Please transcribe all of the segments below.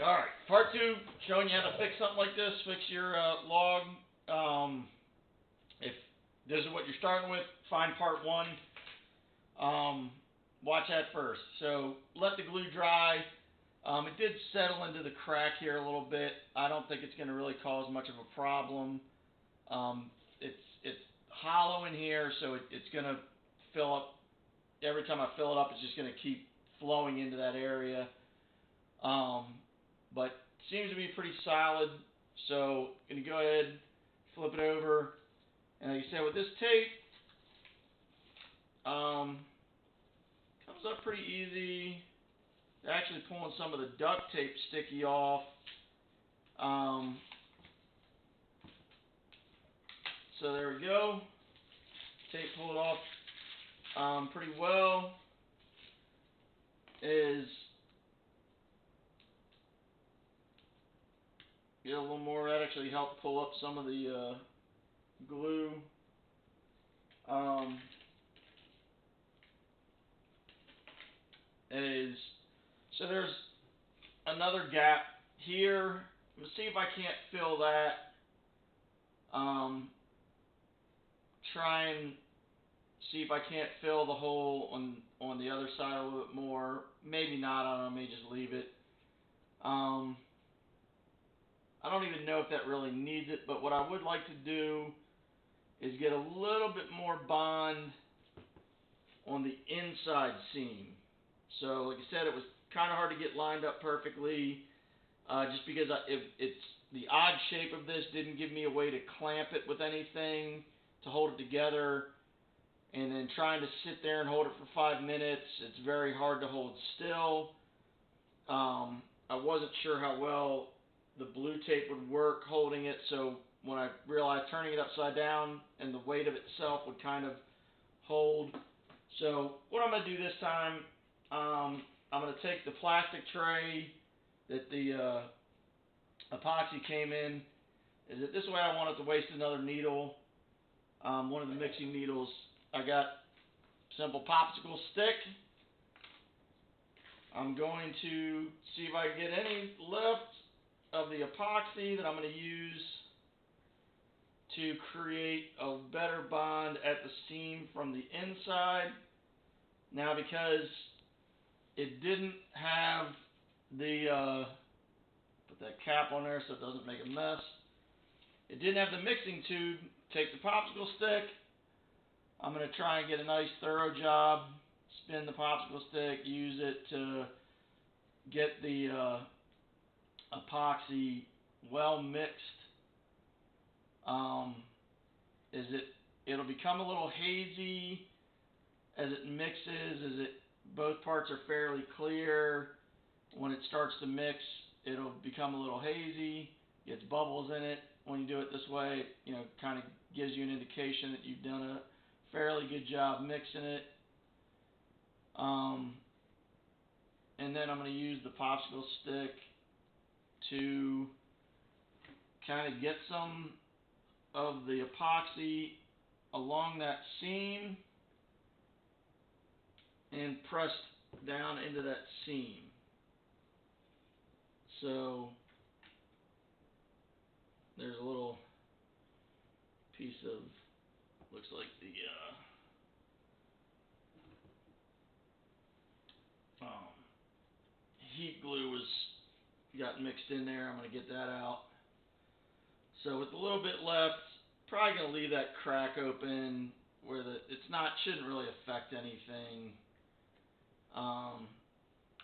Alright, part two, showing you how to fix something like this, fix your log. If this is what you're starting with, find part one. Watch that first. So let the glue dry. It did settle into the crack here a little bit. I don't think it's going to really cause much of a problem. It's hollow in here, so it's going to fill up. Every time I fill it up, it's just going to keep flowing into that area. But seems to be pretty solid, so I'm going to go ahead, flip it over, and like I said, with this tape, comes up pretty easy. Actually pulling some of the duct tape sticky off. So there we go. Tape pulled off pretty well. Get a little more. That actually helped pull up some of the glue. So there's another gap here. Let's see if I can't fill that. Try and see if I can't fill the hole on the other side a little bit more. Maybe not. I don't know. I may just leave it. I don't even know if that really needs it, but what I would like to do is get a little bit more bond on the inside seam. So like I said, it was kind of hard to get lined up perfectly, just because it's the odd shape of this didn't give me a way to clamp it with anything to hold it together. And then trying to sit there and hold it for 5 minutes, it's very hard to hold still. I wasn't sure how well the blue tape would work holding it, so when I realized turning it upside down and the weight of itself would kind of hold. So what I'm going to do this time, I'm going to take the plastic tray that the epoxy came in. Is it this way? I want it to waste another needle. One of the mixing needles. I got simple popsicle stick. I'm going to see if I can get any left of the epoxy that I'm going to use to create a better bond at the seam from the inside. Now, because it didn't have the put that cap on there so it doesn't make a mess. It didn't have the mixing tube. Take the popsicle stick. I'm going to try and get a nice thorough job. Spin the popsicle stick. Use it to get the epoxy well mixed. It'll become a little hazy as it mixes. Both parts are fairly clear. When it starts to mix, it'll become a little hazy. Gets bubbles in it. When you do it this way, it kind of gives you an indication that you've done a fairly good job mixing it. And then I'm going to use the popsicle stick to kind of get some of the epoxy along that seam and press down into that seam. So there's a little piece of, looks like the heat glue got mixed in there. I'm going to get that out. So with a little bit left, probably going to leave that crack open where shouldn't really affect anything.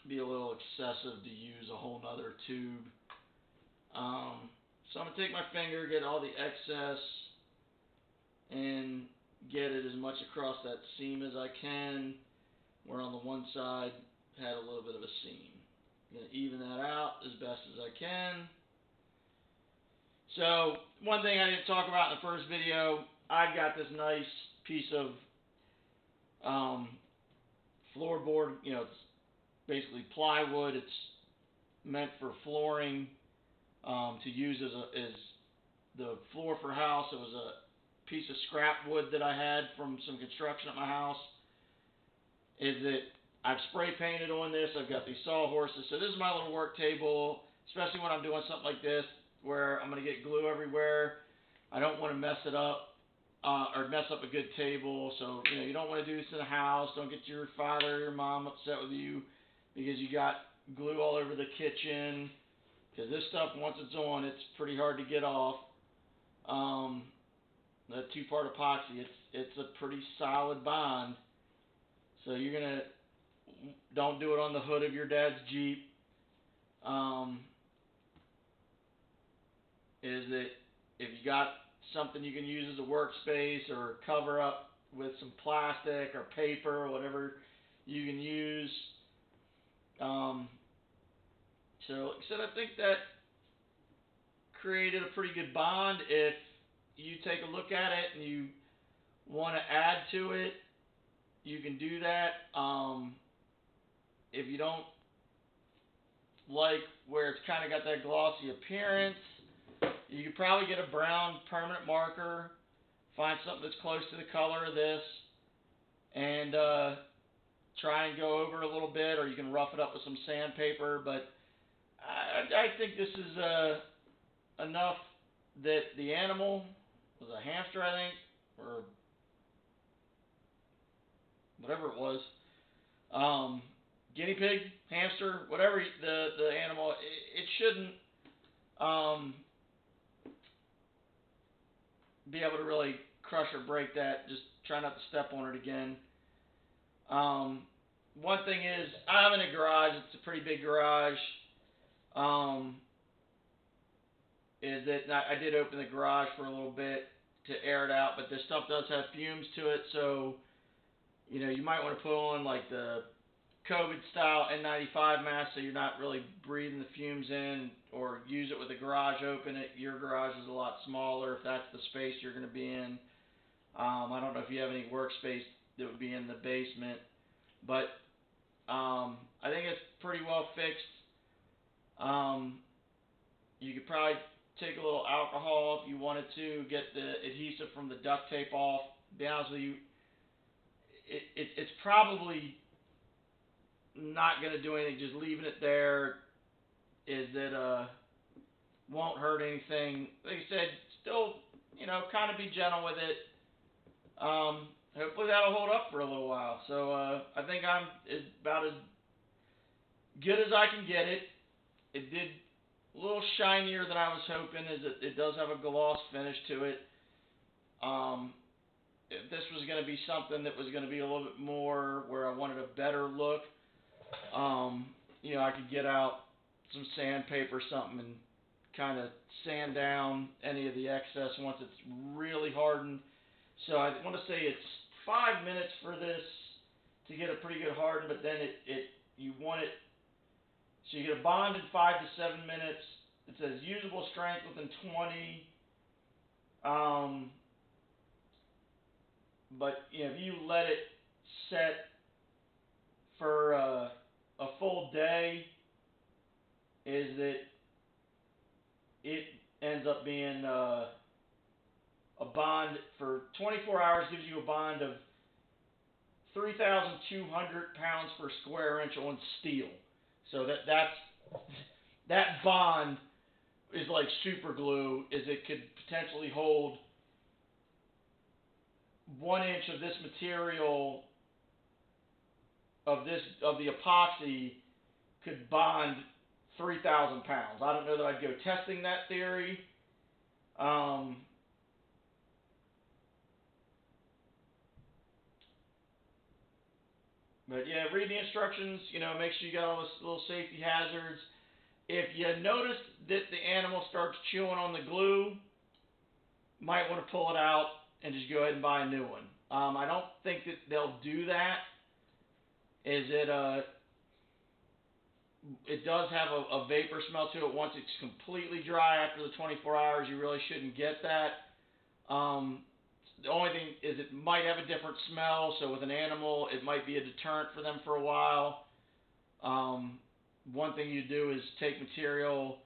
Be a little excessive to use a whole nother tube. So I'm going to take my finger, get all the excess, and get it as much across that seam as I can, where on the one side had a little bit of a seam. I'm going to even that out as best as I can. So one thing I didn't talk about in the first video, I've got this nice piece of floorboard. It's basically plywood. It's meant for flooring, to use as the floor for house. It was a piece of scrap wood that I had from some construction at my house. I've spray painted on this. I've got these sawhorses. So this is my little work table. especially when I'm doing something like this where I'm going to get glue everywhere. I don't want to mess it up or mess up a good table. So, you don't want to do this in the house. Don't get your father or your mom upset with you because you got glue all over the kitchen. Because this stuff, once it's on, it's pretty hard to get off. Um, the two-part epoxy, it's a pretty solid bond. So you're gonna don't do it on the hood of your dad's Jeep. Um, is that if you got something you can use as a workspace or cover up with some plastic or paper or whatever you can use. Um, so, like I said, I think that created a pretty good bond. If you take a look at it and you want to add to it, you can do that. If you don't like where it's kind of got that glossy appearance, you could probably get a brown permanent marker, find something that's close to the color of this, and try and go over a little bit, or you can rough it up with some sandpaper. But I think this is enough that the animal was a hamster, I think, or whatever it was, guinea pig, hamster, whatever the animal, it shouldn't um, be able to really crush or break that. Just try not to step on it again. Um, One thing is, I'm in a garage. It's a pretty big garage. Um, is that I did open the garage for a little bit to air it out, but this stuff does have fumes to it, so you might want to put on like the COVID style N95 mask so you're not really breathing the fumes in, or use it with the garage open. Your garage is a lot smaller if that's the space you're going to be in. I don't know if you have any workspace that would be in the basement, but I think it's pretty well fixed. Um, you could probably take a little alcohol if you wanted to, get the adhesive from the duct tape off. To be honest with you, it's probably not going to do anything. Just leaving it there is that won't hurt anything. Like I said, still kind of be gentle with it. Hopefully that'll hold up for a little while. So I think I'm about as good as I can get it. It did a little shinier than I was hoping. Is it does have a gloss finish to it. Um, if this was going to be something that was going to be a little bit more where I wanted a better look, um, I could get out some sandpaper or something and kind of sand down any of the excess once it's really hardened. So I want to say it's 5 minutes for this to get a pretty good harden, but then you want it so you get a bond in 5 to 7 minutes. It says usable strength within 20. But if you let it set for a full day, is that it ends up being a bond for 24 hours gives you a bond of 3,200 pounds per square inch on steel. So that bond is like super glue. Is it could potentially hold 1 inch of this material of the epoxy could bond 3,000 pounds. I don't know that I'd go testing that theory. Um, but yeah, read the instructions. Make sure you got all the little safety hazards. If you notice that the animal starts chewing on the glue, might want to pull it out and just go ahead and buy a new one. I don't think that they'll do that. Is it does have a vapor smell to it. Once it's completely dry after the 24 hours, you really shouldn't get that. The only thing is it might have a different smell, so with an animal, it might be a deterrent for them for a while. Um, One thing you do is take material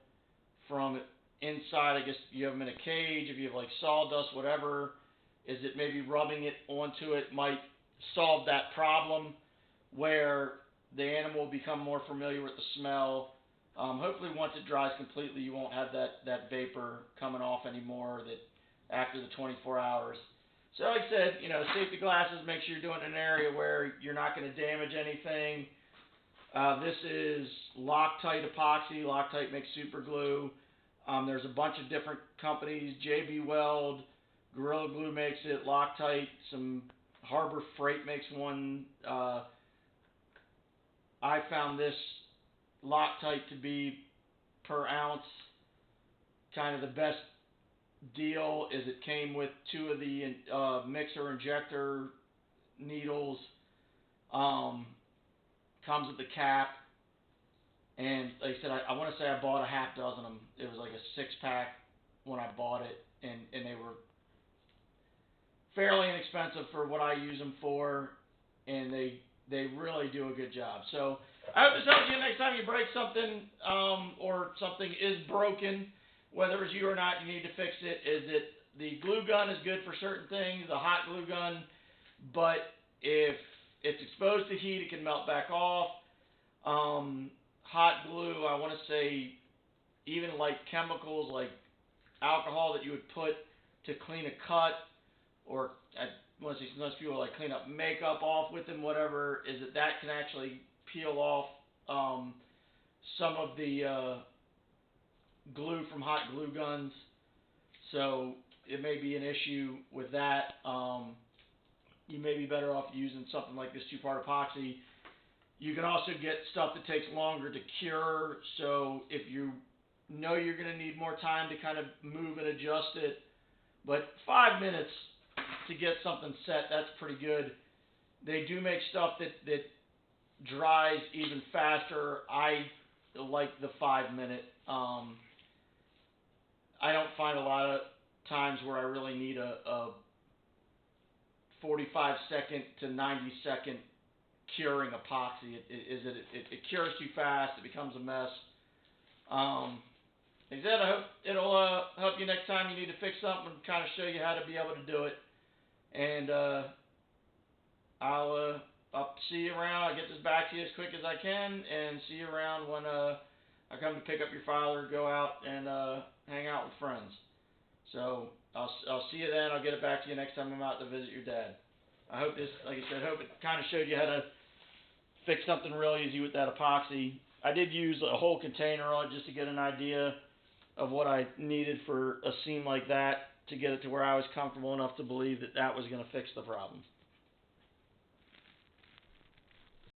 from inside. I guess you have them in a cage. If you have like sawdust, whatever, is it maybe rubbing it onto it might solve that problem where the animal will become more familiar with the smell. Hopefully, once it dries completely, you won't have that vapor coming off anymore. That after the 24 hours. So, like I said, safety glasses. Make sure you're doing it in an area where you're not going to damage anything. This is Loctite epoxy. Loctite makes super glue. There's a bunch of different companies. JB Weld, Gorilla Glue makes it. Loctite. Some Harbor Freight makes one. I found this Loctite to be per ounce kind of the best deal. Is it came with two of the mixer injector needles. Um, Comes with the cap. And like I said, I want to say I bought a half dozen of them. It was like a 6-pack when I bought it, and they were fairly inexpensive for what I use them for, and they really do a good job. So I hope this helps you next time you break something, or something is broken, whether it's you or not, you need to fix it. Is that the glue gun is good for certain things, the hot glue gun, but if it's exposed to heat, it can melt back off. Hot glue, I want to say, even like chemicals like alcohol that you would put to clean a cut, or I want to say sometimes people like clean up makeup off with them, whatever, is that can actually peel off some of the glue from hot glue guns. So it may be an issue with that. You may be better off using something like this 2-part epoxy. You can also get stuff that takes longer to cure. So if you know you're going to need more time to kind of move and adjust it, but 5 minutes to get something set, that's pretty good. They do make stuff that dries even faster. I like the 5 minute. I don't find a lot of times where I really need a 45-second to 90-second curing epoxy. It cures too fast. It becomes a mess. Like I said, I hope it'll help you next time you need to fix something and kind of show you how to be able to do it. And I'll see you around. I'll get this back to you as quick as I can, and see you around when I come to pick up your file or go out and hang out with friends. So I'll see you then. I'll get it back to you next time I'm out to visit your dad. I hope this, like I said, hope it kind of showed you how to fix something real easy with that epoxy. I did use a whole container on it just to get an idea of what I needed for a seam like that to get it to where I was comfortable enough to believe that was going to fix the problem.